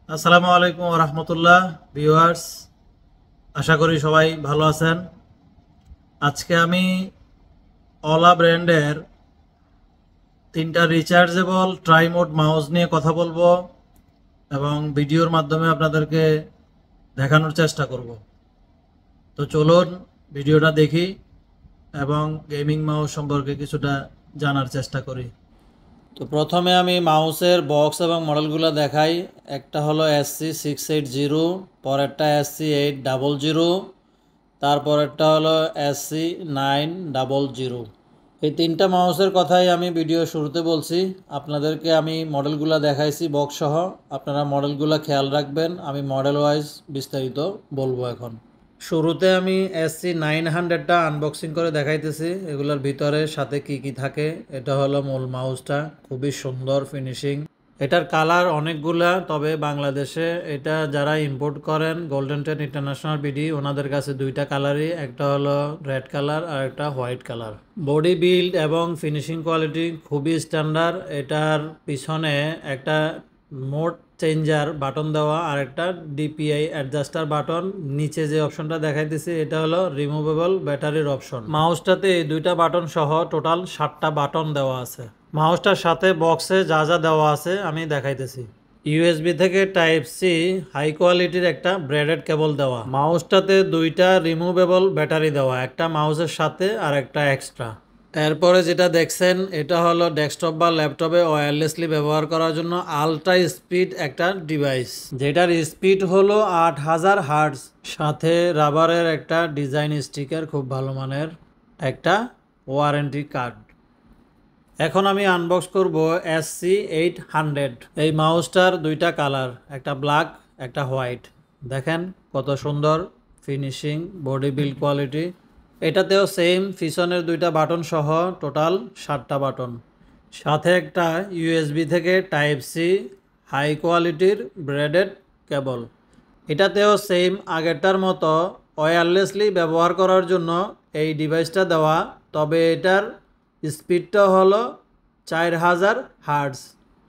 আসসালামু আলাইকুম ওয়া রাহমাতুল্লাহ ভিউয়ার্স, আশা করি সবাই ভালো আছেন। আজকে আমি অলা ব্র্যান্ডের 3টা রিচার্জেবল ট্রাইমোড মাউস নিয়ে কথা বলবো এবং ভিডিওর মাধ্যমে আপনাদেরকে দেখানোর চেষ্টা করব। তো চলুন ভিডিওটা দেখি এবং গেমিং মাউস সম্পর্কে কিছুটা জানার চেষ্টা করি। তো প্রথমে আমি মাউসের বক্স এবং মডেলগুলো দেখাই। একটা হলো SC680, পরেরটা SC800, তারপরেরটা হলো SC900। এই 3টা মাউসের কথাই আমি ভিডিও শুরুতে বলছি। আপনাদেরকে আমি মডেলগুলো দেখাইছি বক্স সহ, আপনারা মডেলগুলো খেয়াল রাখবেন। আমি মডেল ওয়াইজ বিস্তারিত বলবো। এখন শুরুতে আমি SC900টা আনবক্সিং করে দেখাইতেছি। এগুলোর ভিতরে সাথে কি কি থাকে। এটা হলো মূল মাউসটা, খুবই সুন্দর ফিনিশিং। এটার কালার অনেকগুলা, তবে বাংলাদেশে এটা যারা ইম্পোর্ট করেন গোল্ডেন টেন ইন্টারন্যাশনাল বিডি, ওনাদের কাছে 2টা কালারই, একটা হলো রেড কালার আর একটা হোয়াইট কালার। বডি বিল্ড এবং ফিনিশিং কোয়ালিটি খুবই স্ট্যান্ডার্ড। এটার পিছনে একটা মোড চেঞ্জার বাটন দেওয়া আর একটা ডিপিআই অ্যাডজাস্টার বাটন। নিচে যে অপশনটা দেখাইতেছি এটা হলো রিমুভেবল ব্যাটারির অপশন। মাউসটাতে এই 2টা বাটন সহ টোটাল 7টা বাটন দেওয়া আছে। মাউসটার সাথে বক্সে যা যা দেওয়া আছে আমি দেখাইতেছি। ইউএসবি থেকে টাইপ সি হাই কোয়ালিটির একটা ব্রেডেড কেবল দেওয়া। মাউসটাতে 2টা রিমুভেবল ব্যাটারি দেওয়া, একটা মাউসের সাথে আর একটা এক্সট্রা। এরপরে যেটা দেখছেন এটা হলো ডেস্কটপ বা ল্যাপটপে ওয়্যারলেসলি ব্যবহার করার জন্য আলট্রা স্পিড একটা ডিভাইস, যেটার স্পিড হলো 8000 হার্টজ। সাথে রাবারের একটা ডিজাইন স্টিকার, খুব ভালো মানের একটা ওয়ারেন্টি কার্ড। এখন আমি আনবক্স করব SC800। এই মাউসটার 2টা কালার, একটা ব্ল্যাক একটা হোয়াইট। দেখেন কত সুন্দর ফিনিশিং, বডি বিল্ড কোয়ালিটি। এটাতেও সেম পিছনের 2টা বাটন সহ টোটাল 7টা বাটন। সাথে একটা ইউএসবি থেকে টাইপ সি হাই কোয়ালিটির ব্রেডেড কেবল। এটাতেও সেম আগেরটার মতো ওয়্যারলেসলি ব্যবহার করার জন্য এই ডিভাইসটা দেওয়া, তবে এটার স্পিডটা হলো 4000 হার্টজ।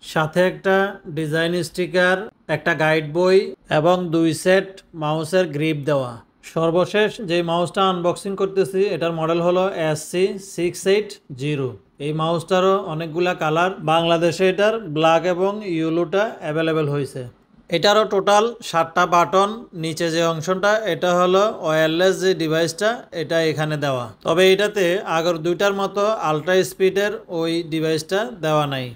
সাথে একটা ডিজাইন স্টিকার, একটা গাইড বই এবং 2 সেট মাউসের গ্রিপ দেওয়া। সর্বশেষ যে মাউসটা আনবক্সিং করতেছি এটার মডেল হলো SC680। এই মাউসটারও অনেকগুলা কালার, বাংলাদেশে এটার ব্ল্যাক এবং ইয়েলোটা অ্যাভেলেবেল হয়েছে। এটারও টোটাল 7টা বাটন। নিচে যে অংশটা এটা হলো ওয়্যারলেস যে ডিভাইসটা, এটা এখানে দেওয়া, তবে এটাতে আগের 2টার মতো আলট্রা স্পিডের ওই ডিভাইসটা দেওয়া নাই।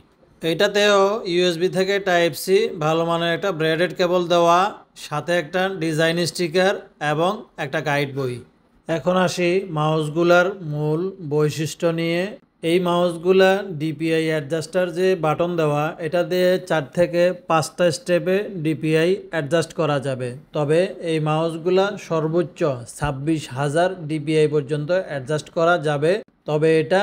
এটাতেও ইউএসবি থেকে টাইপ সি ভালো মানের একটা ব্রেডেড কেবল দেওয়া, সাথে একটা ডিজাইন স্টিকার এবং একটা গাইড বই। এখন আসি মাউসগুলার মূল বৈশিষ্ট্য নিয়ে। এই মাউসগুলা ডিপিআই অ্যাডজাস্টার যে বাটন দেওয়া, এটা দিয়ে 4 থেকে 5টা স্টেপে ডিপিআই অ্যাডজাস্ট করা যাবে। তবে এই মাউসগুলা সর্বোচ্চ 26,000 ডিপিআই পর্যন্ত অ্যাডজাস্ট করা যাবে। তবে এটা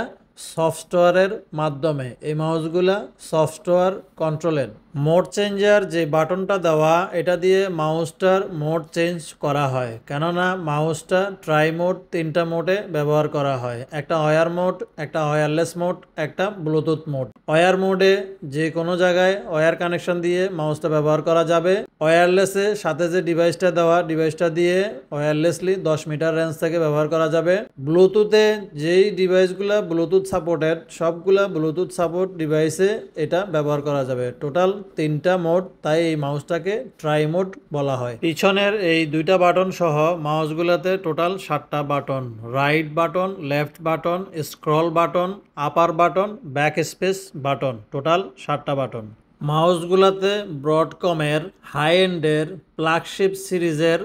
সফটওয়্যারের মাধ্যমে, এই মাউসগুলা সফটওয়্যার কন্ট্রোলের। মোড চেঞ্জার যে বাটনটা দেওয়া, এটা দিয়ে মাউসটার মোড চেঞ্জ করা হয়, কেননা মাউসটা ট্রাই মোড 3টা মোডে ব্যবহার করা হয়। একটা ওয়্যার মোড, একটা ওয়্যারলেস মোড, একটা ব্লুটুথ মোড। ওয়্যার মোডে যে কোনো জায়গায় ওয়্যার কানেকশন দিয়ে মাউসটা ব্যবহার করা যাবে। ওয়্যারলেসে সাথে যে ডিভাইসটা দেওয়া, ডিভাইসটা দিয়ে ওয়্যারলেসলি 10 মিটার রেঞ্জ থেকে ব্যবহার করা যাবে। ব্লুটুথে যেই ডিভাইসগুলো ব্লুটুথ সাপোর্টেড, সবগুলা ব্লুটুথ সাপোর্ট ডিভাইসে এটা ব্যবহার করা যাবে। টোটাল 3টা মোড, তাই এই মাউসটাকে ট্রাই মোড বলা হয়। পিছনের এই 2টা বাটন সহ মাউসগুলোতে টোটাল 7টা button. Right button, left button, scroll button, upper button, back space button, total 7টা বাটন। মাউসগুলোতে ব্রডকমের হাই এন্ডের ফ্ল্যাগশিপ সিরিজের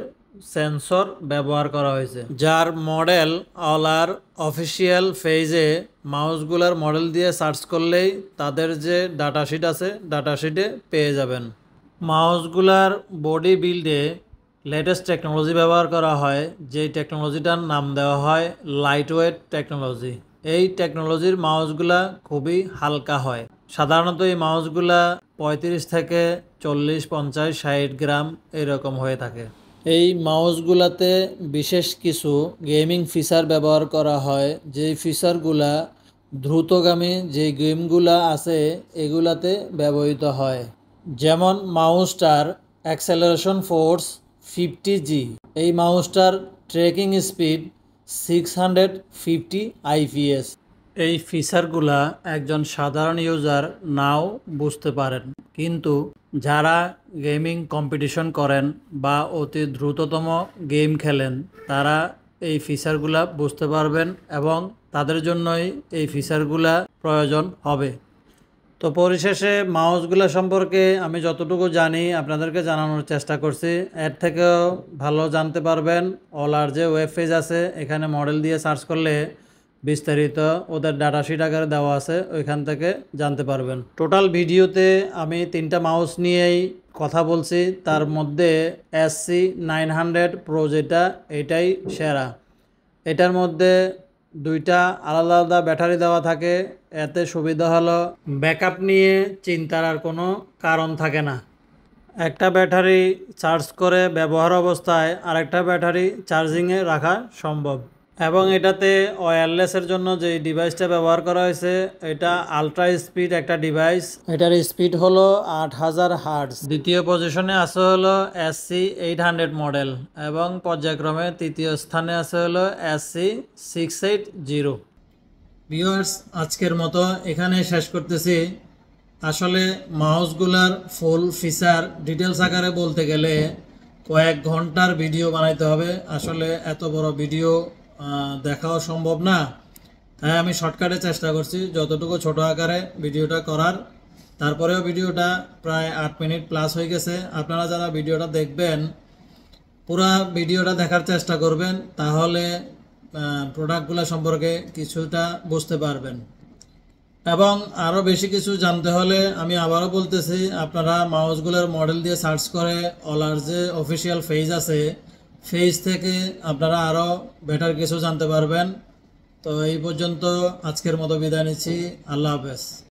সেন্সর ব্যবহার করা হয়েছে, যার মডেল অলার অফিসিয়াল পেজে মাউসগুলার মডেল দিয়ে সার্চ করলেই তাদের যে ডাটাশিট আছে ডাটাশিটে পেয়ে যাবেন। মাউসগুলার বডি বিল্ডে লেটেস্ট টেকনোলজি ব্যবহার করা হয়, যেই টেকনোলজিটার নাম দেওয়া হয় লাইট ওয়েট টেকনোলজি। এই টেকনোলজির মাউসগুলা খুবই হালকা হয়। সাধারণত এই মাউসগুলা 35 থেকে 40, 50, 60 গ্রাম এরকম হয়ে থাকে। এই মাউসগুলাতে বিশেষ কিছু গেমিং ফিচার ব্যবহার করা হয়, যেই ফিচারগুলা দ্রুতগামী যে গেমগুলা আছে এগুলাতে ব্যবহৃত হয়। যেমন মাউসটার অ্যাক্সেলারেশন ফোর্স 50G। এই মাউসটার ট্রেকিং স্পিড 650 IPS। এই ফিচারগুলা একজন সাধারণ ইউজার নাও বুঝতে পারেন, কিন্তু যারা গেমিং কম্পিটিশন করেন বা অতি দ্রুততম গেম খেলেন তারা এই ফিচারগুলা বুঝতে পারবেন এবং তাদের জন্যই এই ফিচারগুলা প্রয়োজন হবে। তো পরিশেষে মাউসগুলো সম্পর্কে আমি যতটুকু জানি আপনাদেরকে জানানোর চেষ্টা করছি। এর থেকেও ভালো জানতে পারবেন ওলার যে ওয়েব পেজ আছে, এখানে মডেল দিয়ে সার্চ করলে বিস্তারিত ওদের ডাটাশিট আকারে দেওয়া আছে, ওইখান থেকে জানতে পারবেন। টোটাল ভিডিওতে আমি 3টা মাউস নিয়েই কথা বলছি, তার মধ্যে SC900 Pro যেটা, এটাই সেরা। এটার মধ্যে 2টা আলাদা আলাদা ব্যাটারি দেওয়া থাকে, এতে সুবিধা হলো ব্যাকআপ নিয়ে চিন্তার আর কোনো কারণ থাকে না। একটা ব্যাটারি চার্জ করে ব্যবহার অবস্থায় আরেকটা ব্যাটারি চার্জিংয়ে রাখা সম্ভব। এবং এটাতে ওয়্যারলেসের জন্য যে ডিভাইসটা ব্যবহার করা হয়েছে এটা আলট্রা স্পিড একটা ডিভাইস, এটার স্পিড হলো 8000 হার্টজ। দ্বিতীয় পজিশনে আছে হলো SC800 মডেল এবং পর্যায়ক্রমে তৃতীয় স্থানে আছে হলো SC680। ভিউয়ার্স, আজকের মতো এখানে শেষ করতেছি। আসলে মাউসগুলার ফুল ফিচার ডিটেলস আকারে বলতে গেলে কয়েক ঘন্টার ভিডিও বানাইতে হবে। আসলে এত বড় ভিডিও দেখাও সম্ভব না, তাই আমি শর্টকাটে চেষ্টা করছি যতটুকু ছোট আকারে ভিডিওটা করার। তারপরেও ভিডিওটা প্রায় 8 মিনিট প্লাস হয়ে গেছে। আপনারা যারা ভিডিওটা দেখবেন পুরা ভিডিওটা দেখার চেষ্টা করবেন, তাহলে প্রোডাক্টগুলো সম্পর্কে কিছুটা বুঝতে পারবেন। এবং আরও বেশি কিছু জানতে হলে আমি আবারও বলতেছি, আপনারা মাউসগুলোর মডেল দিয়ে সার্চ করে ওলার যে অফিসিয়াল পেজ আছে, পেজ থেকে আপনারা আরও বেটার কিছু জানতে পারবেন। তো এই পর্যন্ত আজকের মতো বিদায় নিচ্ছি। আল্লাহ হাফেজ।